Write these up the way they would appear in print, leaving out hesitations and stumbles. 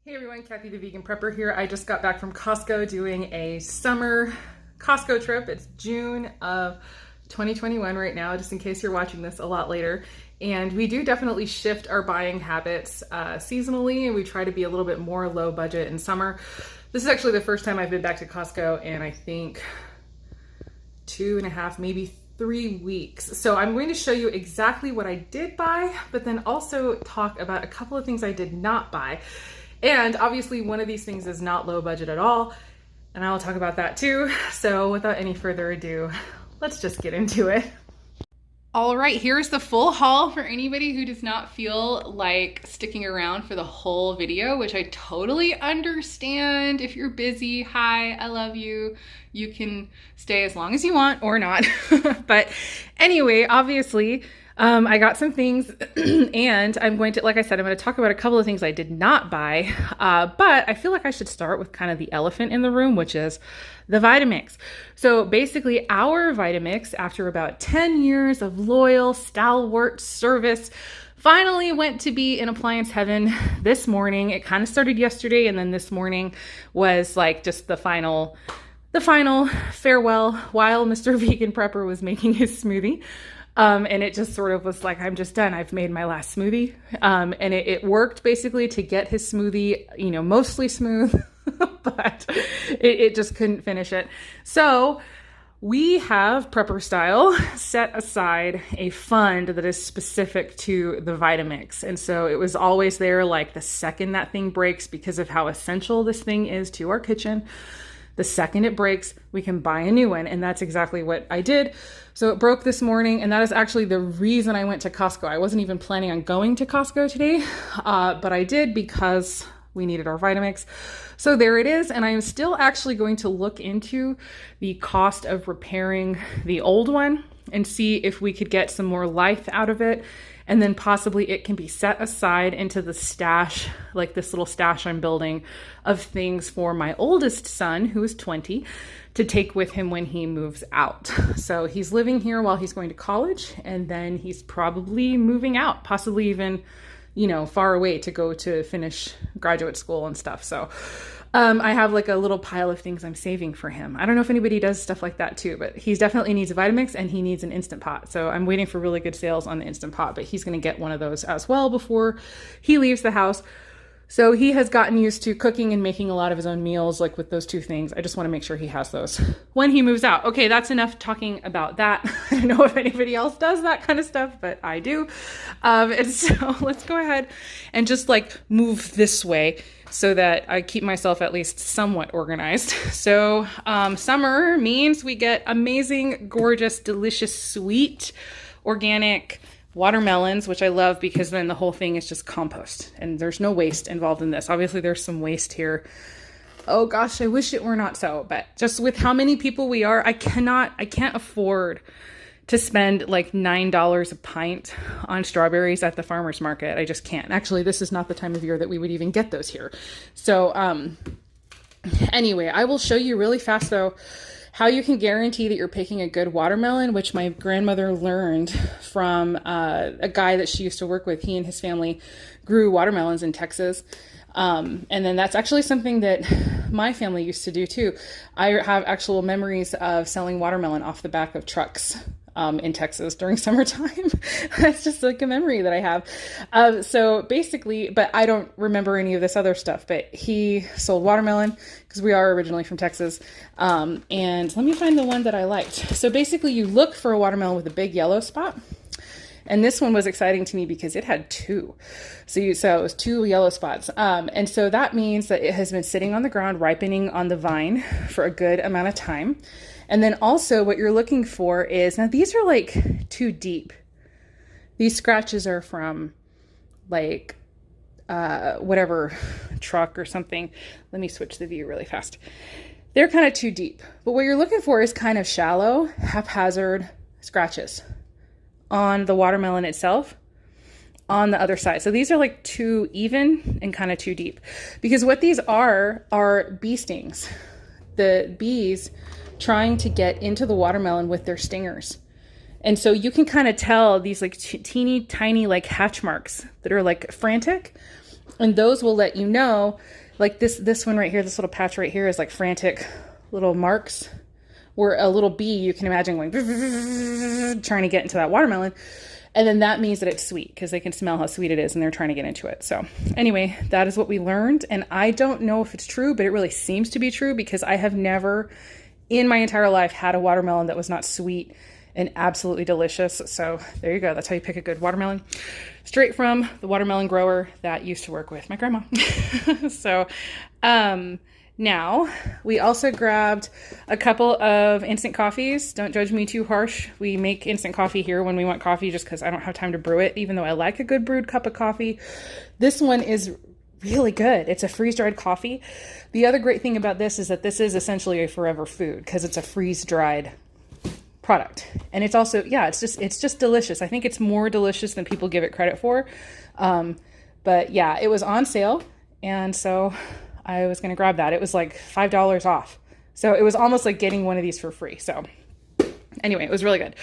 Hey everyone, Kathy the Vegan Prepper here. I just got back from Costco doing a summer Costco trip. It's June of 2021 right now, just in case you're watching this a lot later. And we do definitely shift our buying habits seasonally, and we try to be a little bit more low budget in summer. This is actually the first time I've been back to Costco in I think 2.5, maybe 3 weeks. So I'm going to show you exactly what I did buy, but then also talk about a couple of things I did not buy. And obviously one of these things is not low budget at all, and I will talk about that too. So without any further ado, let's just get into it. All right, here's the full haul for anybody who does not feel like sticking around for the whole video, which I totally understand. If you're busy, hi, I love you. You can stay as long as you want or not. But anyway, obviously, I got some things and I'm going to, like I said, I'm going to talk about a couple of things I did not buy, but I feel like I should start with kind of the elephant in the room, which is the Vitamix. So basically our Vitamix, after about 10 years of loyal, stalwart service, finally went to be in appliance heaven this morning. It kind of started yesterday, and then this morning was like just the final farewell while Mr. Vegan Prepper was making his smoothie. And it just sort of was like, I'm just done. I've made my last smoothie. And it worked basically to get his smoothie, you know, mostly smooth, but it just couldn't finish it. So we have Prepper Style set aside a fund that is specific to the Vitamix. And so it was always there like the second that thing breaks, because of how essential this thing is to our kitchen. The second it breaks, we can buy a new one. And that's exactly what I did. So it broke this morning, and that is actually the reason I went to Costco. I wasn't even planning on going to Costco today, but I did because we needed our Vitamix. So there it is. And I'm still actually going to look into the cost of repairing the old one and see if we could get some more life out of it. And then possibly it can be set aside into the stash, like this little stash I'm building of things for my oldest son, who is 20, to take with him when he moves out. So he's living here while he's going to college, and then he's probably moving out, possibly even, you know, far away to go to finish graduate school and stuff. So I have like a little pile of things I'm saving for him. I don't know if anybody does stuff like that too, but he definitely needs a Vitamix and he needs an Instant Pot. So I'm waiting for really good sales on the Instant Pot, but he's going to get one of those as well before he leaves the house. So he has gotten used to cooking and making a lot of his own meals, like with those two things. I just want to make sure he has those when he moves out. Okay, that's enough talking about that. I don't know if anybody else does that kind of stuff, but I do. And so let's go ahead and just like move this way so that I keep myself at least somewhat organized. So summer means we get amazing, gorgeous, delicious, sweet, organic watermelons, which I love because then the whole thing is just compost and there's no waste involved in this. Obviously there's some waste here. Oh gosh, I wish it were not so, but just with how many people we are, I can't afford to spend like $9 a pint on strawberries at the farmer's market. I just can't. Actually, this is not the time of year that we would even get those here. So anyway, I will show you really fast though how you can guarantee that you're picking a good watermelon, which my grandmother learned from a guy that she used to work with. He and his family grew watermelons in Texas. And then that's actually something that my family used to do too. I have actual memories of selling watermelon off the back of trucks in Texas during summertime. That's just like a memory that I have. So basically, but I don't remember any of this other stuff, but he sold watermelon because we are originally from Texas. And let me find the one that I liked. So basically you look for a watermelon with a big yellow spot. And this one was exciting to me because it had two. So it was two yellow spots. And so that means that it has been sitting on the ground, ripening on the vine for a good amount of time. And then also what you're looking for is, now these are like too deep. These scratches are from like whatever truck or something. Let me switch the view really fast. They're kind of too deep. But what you're looking for is kind of shallow, haphazard scratches on the watermelon itself on the other side. So these are like too even and kind of too deep, because what these are bee stings. The bees trying to get into the watermelon with their stingers. And so you can kind of tell these like teeny tiny like hatch marks that are like frantic And those will let you know, like this one right here, this little patch right here is like frantic little marks, where a little bee, you can imagine going trying to get into that watermelon. And then that means that it's sweet because they can smell how sweet it is and they're trying to get into it. So anyway, that is what we learned. And I don't know if it's true, but it really seems to be true because I have never in my entire life had a watermelon that was not sweet and absolutely delicious. So there you go. That's how you pick a good watermelon. Straight from the watermelon grower that used to work with my grandma. So now we also grabbed a couple of instant coffees. Don't judge me too harsh. We make instant coffee here when we want coffee just because I don't have time to brew it, even though I like a good brewed cup of coffee. This one is really good. It's a freeze-dried coffee. The other great thing about this is that this is essentially a forever food because it's a freeze-dried product. And it's also, yeah, it's just delicious. I think it's more delicious than people give it credit for. But yeah, it was on sale. And so I was going to grab that. It was like $5 off. So it was almost like getting one of these for free. So anyway, it was really good.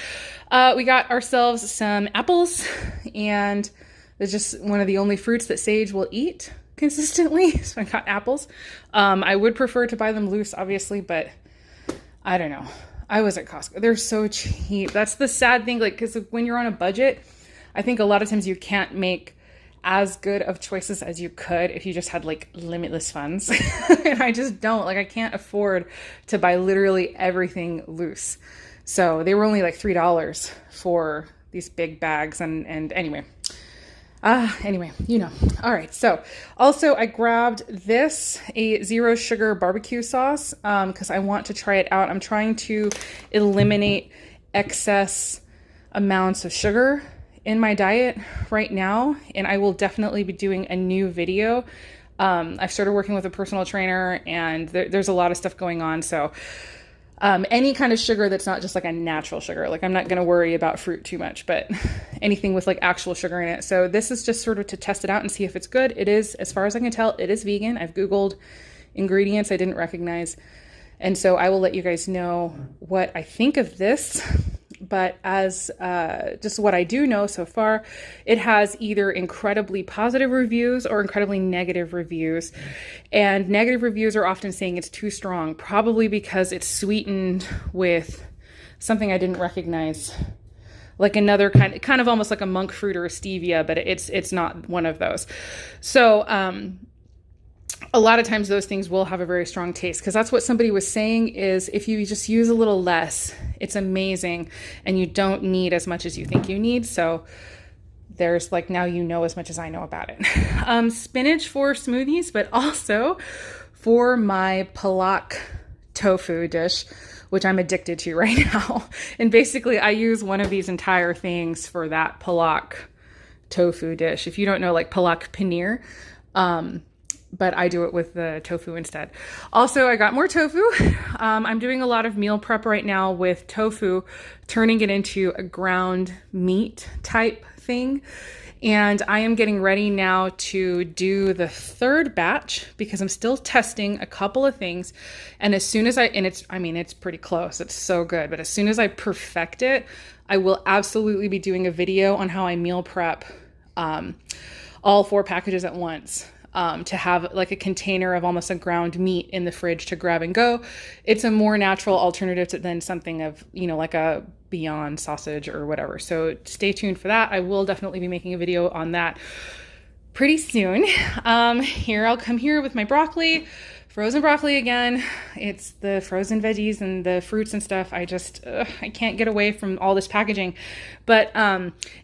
We got ourselves some apples, and it's just one of the only fruits that Sage will eat consistently. So I got apples. I would prefer to buy them loose, obviously, but I don't know. I was at Costco. They're so cheap. That's the sad thing. Like, because when you're on a budget, I think a lot of times you can't make as good of choices as you could if you just had like limitless funds. And I just don't. Like, I can't afford to buy literally everything loose. So they were only like $3 for these big bags. And anyway, you know. All right. So also I grabbed this, a 0 sugar barbecue sauce, because I want to try it out. I'm trying to eliminate excess amounts of sugar in my diet right now. And I will definitely be doing a new video. I've started working with a personal trainer, and there's a lot of stuff going on. So any kind of sugar that's not just like a natural sugar, like I'm not going to worry about fruit too much, but anything with like actual sugar in it. So this is just sort of to test it out and see if it's good. It is, as far as I can tell, it is vegan. I've Googled ingredients I didn't recognize. And so I will let you guys know what I think of this. But as just what I do know so far, it has either incredibly positive reviews or incredibly negative reviews. And negative reviews are often saying it's too strong, probably because it's sweetened with something I didn't recognize, like another kind of almost like a monk fruit or a stevia, but it's not one of those. So a lot of times those things will have a very strong taste, because that's what somebody was saying is if you just use a little less, it's amazing, and you don't need as much as you think you need. So there's like, now you know as much as I know about it. Spinach for smoothies, but also for my palak tofu dish, which I'm addicted to right now. And basically I use one of these entire things for that palak tofu dish. If you don't know, like palak paneer, but I do it with the tofu instead. Also, I got more tofu. I'm doing a lot of meal prep right now with tofu, turning it into a ground meat type thing. And I am getting ready now to do the third batch because I'm still testing a couple of things. And as soon as it's pretty close. It's so good. But as soon as I perfect it, I will absolutely be doing a video on how I meal prep all 4 packages at once. To have like a container of almost a ground meat in the fridge to grab and go. It's a more natural alternative than something of, like a Beyond sausage or whatever. So stay tuned for that. I will definitely be making a video on that pretty soon. Here, I'll come here with my broccoli, frozen broccoli again. It's the frozen veggies and the fruits and stuff. I can't get away from all this packaging, but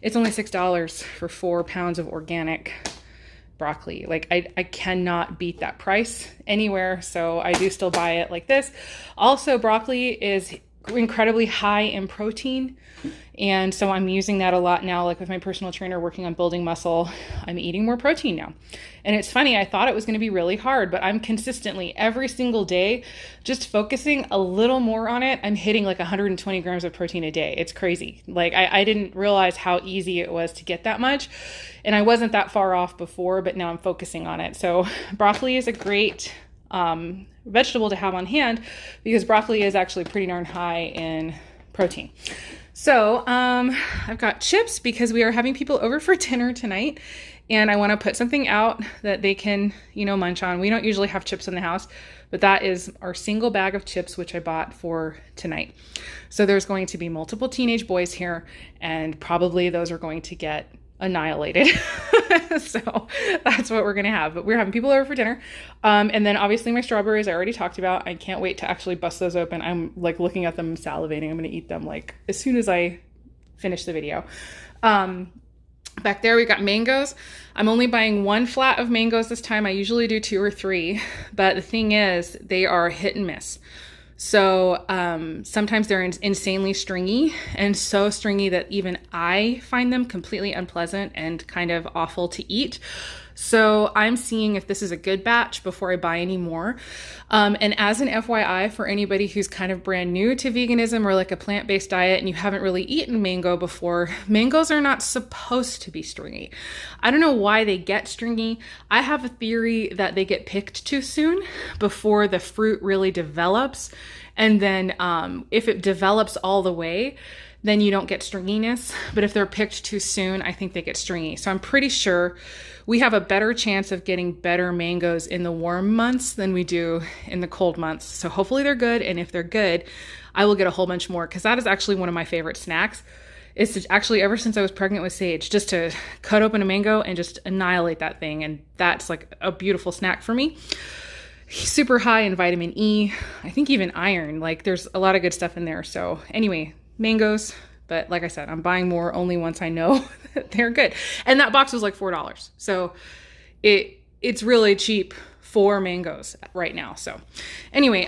it's only $6 for 4 pounds of organic broccoli. Like I cannot beat that price anywhere. So I do still buy it like this. Also, broccoli is incredibly high in protein. And so I'm using that a lot now, like with my personal trainer working on building muscle, I'm eating more protein now. And it's funny, I thought it was going to be really hard, but I'm consistently every single day, just focusing a little more on it. I'm hitting like 120 grams of protein a day. It's crazy. Like I didn't realize how easy it was to get that much. And I wasn't that far off before, but now I'm focusing on it. So broccoli is a great vegetable to have on hand because broccoli is actually pretty darn high in protein. So I've got chips because we are having people over for dinner tonight. and I want to put something out that they can, you know, munch on. We don't usually have chips in the house, but that is our single bag of chips, which I bought for tonight. So there's going to be multiple teenage boys here, and probably those are going to get annihilated. So that's what we're going to have. But we're having people over for dinner. And then obviously my strawberries I already talked about. I can't wait to actually bust those open. I'm like looking at them, salivating. I'm going to eat them like as soon as I finish the video. Back there we got mangoes. I'm only buying one flat of mangoes this time. I usually do 2 or 3, but the thing is they are hit and miss. So sometimes they're insanely stringy, and so stringy that even I find them completely unpleasant and kind of awful to eat. So I'm seeing if this is a good batch before I buy any more. And as an FYI for anybody who's kind of brand new to veganism or like a plant-based diet and you haven't really eaten mango before, mangoes are not supposed to be stringy. I don't know why they get stringy. I have a theory that they get picked too soon before the fruit really develops. And then if it develops all the way, then you don't get stringiness. But if they're picked too soon, I think they get stringy. So I'm pretty sure we have a better chance of getting better mangoes in the warm months than we do in the cold months. So hopefully they're good. And if they're good, I will get a whole bunch more, because that is actually one of my favorite snacks. It's actually ever since I was pregnant with Sage, just to cut open a mango and just annihilate that thing. And that's like a beautiful snack for me. Super high in vitamin E, I think even iron, like there's a lot of good stuff in there. So anyway, mangoes, but like I said, I'm buying more only once I know that they're good. And that box was like $4. So it's really cheap for mangoes right now. So anyway,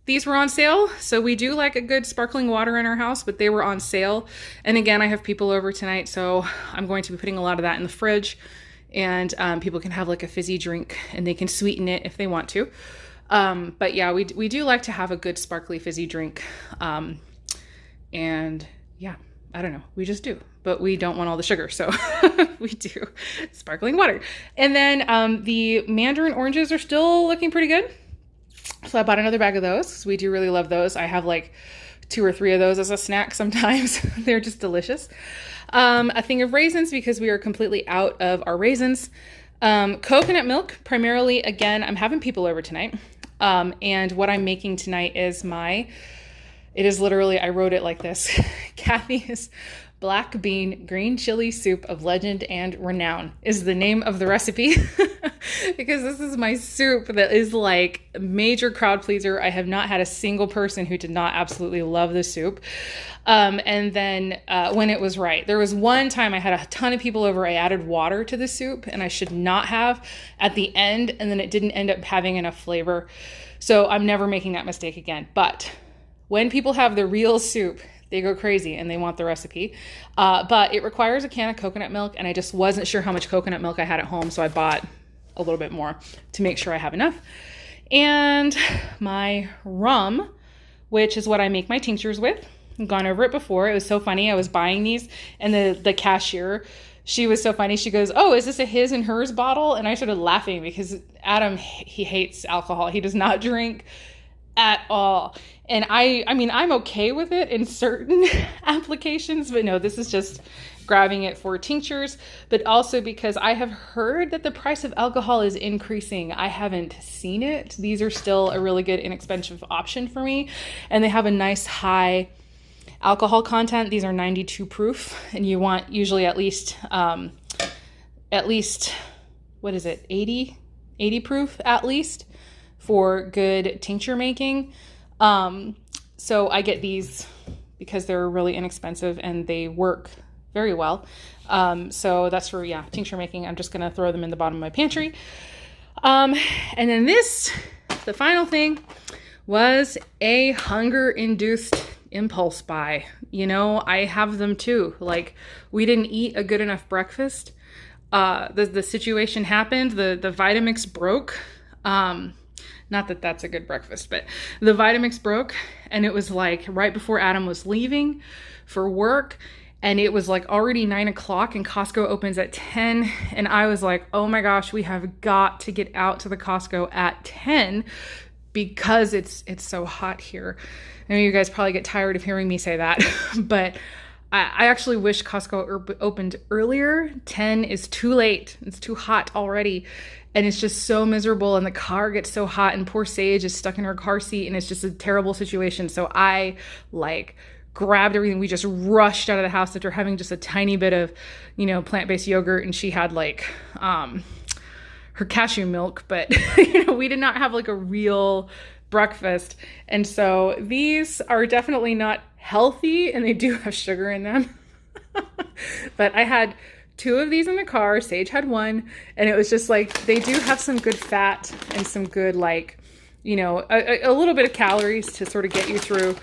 these were on sale. So we do like a good sparkling water in our house, but they were on sale. And again, I have people over tonight, so I'm going to be putting a lot of that in the fridge. And people can have like a fizzy drink and they can sweeten it if they want to. But yeah, we do like to have a good sparkly fizzy drink. And yeah, I don't know, we just do, but we don't want all the sugar. So we do sparkling water. And then the Mandarin oranges are still looking pretty good. So I bought another bag of those, because we do really love those. I have like 2 or 3 of those as a snack sometimes. They're just delicious. A thing of raisins, because we are completely out of our raisins. Coconut milk, primarily. Again, I'm having people over tonight. And what I'm making tonight is it is literally, I wrote it like this, Kathy's black bean green chili soup of legend and renown is the name of the recipe. Because this is my soup that is like a major crowd pleaser. I have not had a single person who did not absolutely love the soup. And then when it was right, there was one time I had a ton of people over, I added water to the soup, and I should not have at the end, and then it didn't end up having enough flavor. So I'm never making that mistake again. But when people have the real soup, they go crazy and they want the recipe. But it requires a can of coconut milk, and I just wasn't sure how much coconut milk I had at home, so I bought a little bit more to make sure I have enough. And my rum, which is what I make my tinctures with. I've gone over it before. It was so funny. I was buying these, and the cashier, she was so funny. She goes, "Oh, is this a his and hers bottle?" And I started laughing because Adam, he hates alcohol. He does not drink at all. And I mean, I'm okay with it in certain applications, but no, this is just grabbing it for tinctures, but also because I have heard that the price of alcohol is increasing. I haven't seen it. These are still a really good inexpensive option for me. And they have a nice high alcohol content. These are 92 proof, and you want usually at least, what is it? 80 proof at least for good tincture making. So I get these because they're really inexpensive and they work very well. So that's for, tincture making. I'm just going to throw them in the bottom of my pantry. And then the final thing was a hunger-induced impulse buy. You know, I have them too. Like, we didn't eat a good enough breakfast. The situation happened. The Vitamix broke. Not that that's a good breakfast, but the Vitamix broke, and it was like right before Adam was leaving for work, and it was like already 9 o'clock, and Costco opens at 10, and I was like, oh my gosh, we have got to get out to the Costco at 10 because it's so hot here. I know you guys probably get tired of hearing me say that, but I actually wish Costco opened earlier. 10 is too late. It's too hot already. And it's just so miserable. And the car gets so hot. And poor Sage is stuck in her car seat. And it's just a terrible situation. So I like grabbed everything. We just rushed out of the house after having just a tiny bit of, you know, plant-based yogurt. And she had like her cashew milk. But, you know, we did not have like a real breakfast. And so these are definitely not healthy, and they do have sugar in them. But I had 2 of these in the car. Sage had 1, and it was just like, they do have some good fat and some good, like, you know, a little bit of calories to sort of get you through.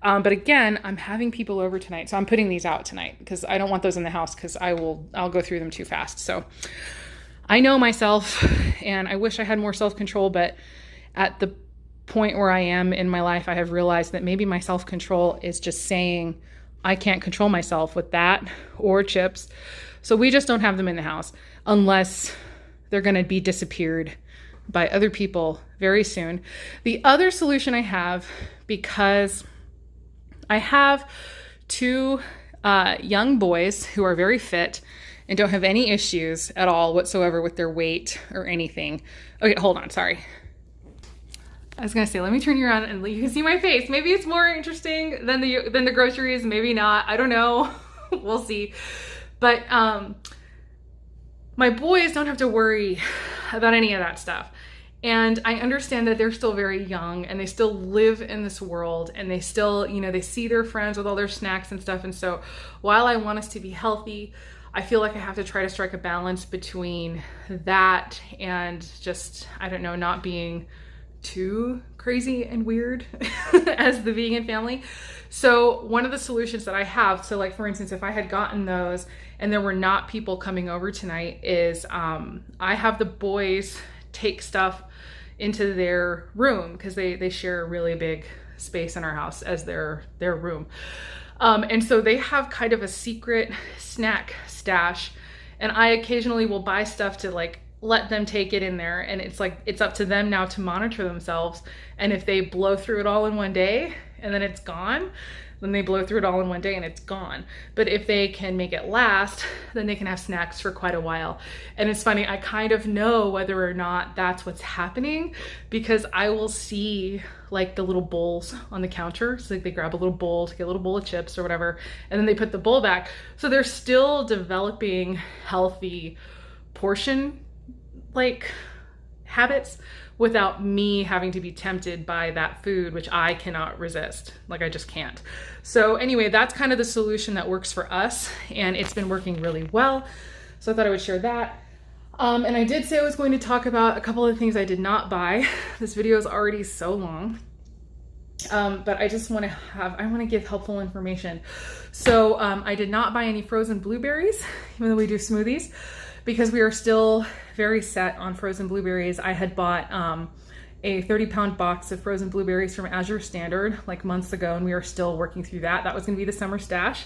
But again, I'm having people over tonight, so I'm putting these out tonight because I don't want those in the house because I'll go through them too fast. So I know myself, and I wish I had more self-control, but at the point where I am in my life, I have realized that maybe my self-control is just saying I can't control myself with that or chips. So we just don't have them in the house unless they're going to be disappeared by other people very soon. The other solution I have, because I have 2 young boys who are very fit and don't have any issues at all whatsoever with their weight or anything. Okay, hold on, sorry. I was gonna say, let me turn you around and you can see my face. Maybe it's more interesting than the groceries, maybe not. I don't know. We'll see. But my boys don't have to worry about any of that stuff. And I understand that they're still very young and they still live in this world and they still, you know, they see their friends with all their snacks and stuff. And so while I want us to be healthy, I feel like I have to try to strike a balance between that and just, I don't know, not being too crazy and weird as the vegan family. So one of the solutions that I have, so like for instance, if I had gotten those and there were not people coming over tonight, is I have the boys take stuff into their room because they share a really big space in our house as their room. And so they have kind of a secret snack stash, and I occasionally will buy stuff to like let them take it in there, and it's like it's up to them now to monitor themselves. And if they blow through it all in one day and then it's gone, then they blow through it all in one day and it's gone. But if they can make it last, then they can have snacks for quite a while. And it's funny, I kind of know whether or not that's what's happening because I will see like the little bowls on the counter. So like they grab a little bowl to get a little bowl of chips or whatever, and then they put the bowl back. So they're still developing healthy portion like habits without me having to be tempted by that food, which I cannot resist. Like I just can't. So anyway, that's kind of the solution that works for us, and it's been working really well. So I thought I would share that. And I did say I was going to talk about a couple of things I did not buy. This video is already so long. But I just want to give helpful information. So I did not buy any frozen blueberries, even though we do smoothies, because we are still very set on frozen blueberries. I had bought a 30-pound box of frozen blueberries from Azure Standard like months ago, and we are still working through that. That was gonna be the summer stash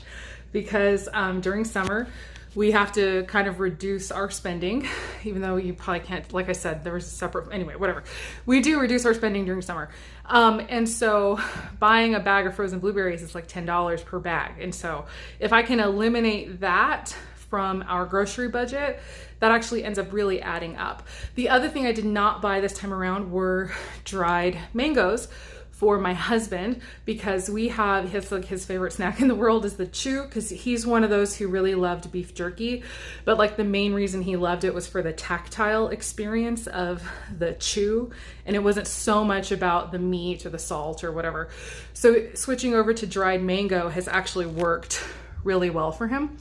because during summer, we have to kind of reduce our spending, even though you probably can't, like I said, there was a separate, anyway, whatever. We do reduce our spending during summer. And so buying a bag of frozen blueberries is like $10 per bag. And so if I can eliminate that from our grocery budget, that actually ends up really adding up. The other thing I did not buy this time around were dried mangoes for my husband, because we have his favorite snack in the world is the chew, because he's one of those who really loved beef jerky, but like the main reason he loved it was for the tactile experience of the chew, and it wasn't so much about the meat or the salt or whatever. So switching over to dried mango has actually worked really well for him.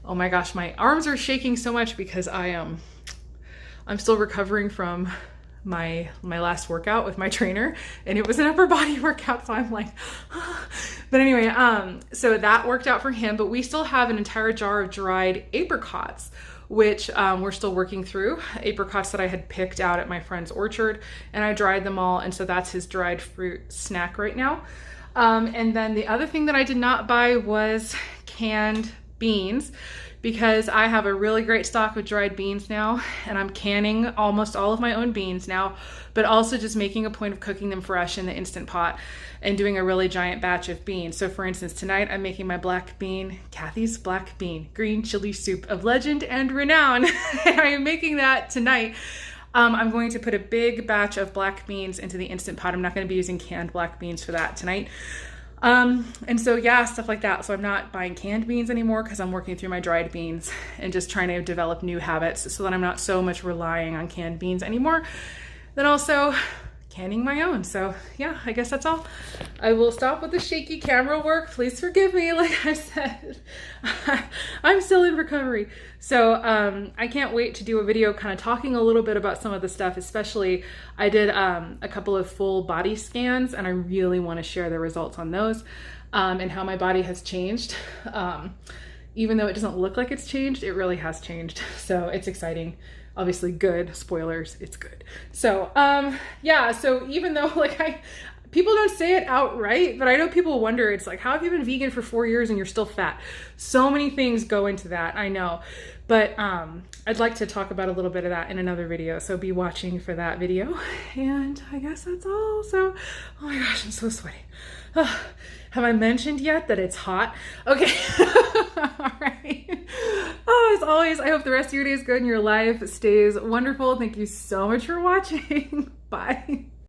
Oh my gosh, my arms are shaking so much because I'm still recovering from my last workout with my trainer, and it was an upper body workout, so I'm like, ah. But anyway, so that worked out for him, but we still have an entire jar of dried apricots, which we're still working through. Apricots that I had picked out at my friend's orchard, and I dried them all, and so that's his dried fruit snack right now. And then the other thing that I did not buy was canned beans, because I have a really great stock of dried beans now, and I'm canning almost all of my own beans now, but also just making a point of cooking them fresh in the Instant Pot and doing a really giant batch of beans. So for instance, tonight I'm making my Kathy's black bean green chili soup of legend and renown. I am making that tonight. I'm going to put a big batch of black beans into the Instant Pot. I'm not going to be using canned black beans for that tonight. And so yeah, stuff like that. So I'm not buying canned beans anymore because I'm working through my dried beans and just trying to develop new habits so that I'm not so much relying on canned beans anymore. Then also canning my own. So yeah, I guess that's all. I will stop with the shaky camera work. Please forgive me. Like I said, I'm still in recovery. So I can't wait to do a video kind of talking a little bit about some of the stuff, especially I did a couple of full body scans and I really want to share the results on those and how my body has changed. Even though it doesn't look like it's changed, it really has changed. So it's exciting. Obviously good, spoilers, it's good. So yeah, so even though like people don't say it outright, but I know people wonder, it's like, how have you been vegan for 4 years and you're still fat? So many things go into that, I know. But I'd like to talk about a little bit of that in another video, so be watching for that video. And I guess that's all. So, oh my gosh, I'm so sweaty. Have I mentioned yet that it's hot? Okay. All right. Oh, as always, I hope the rest of your day is good and your life stays wonderful. Thank you so much for watching. Bye.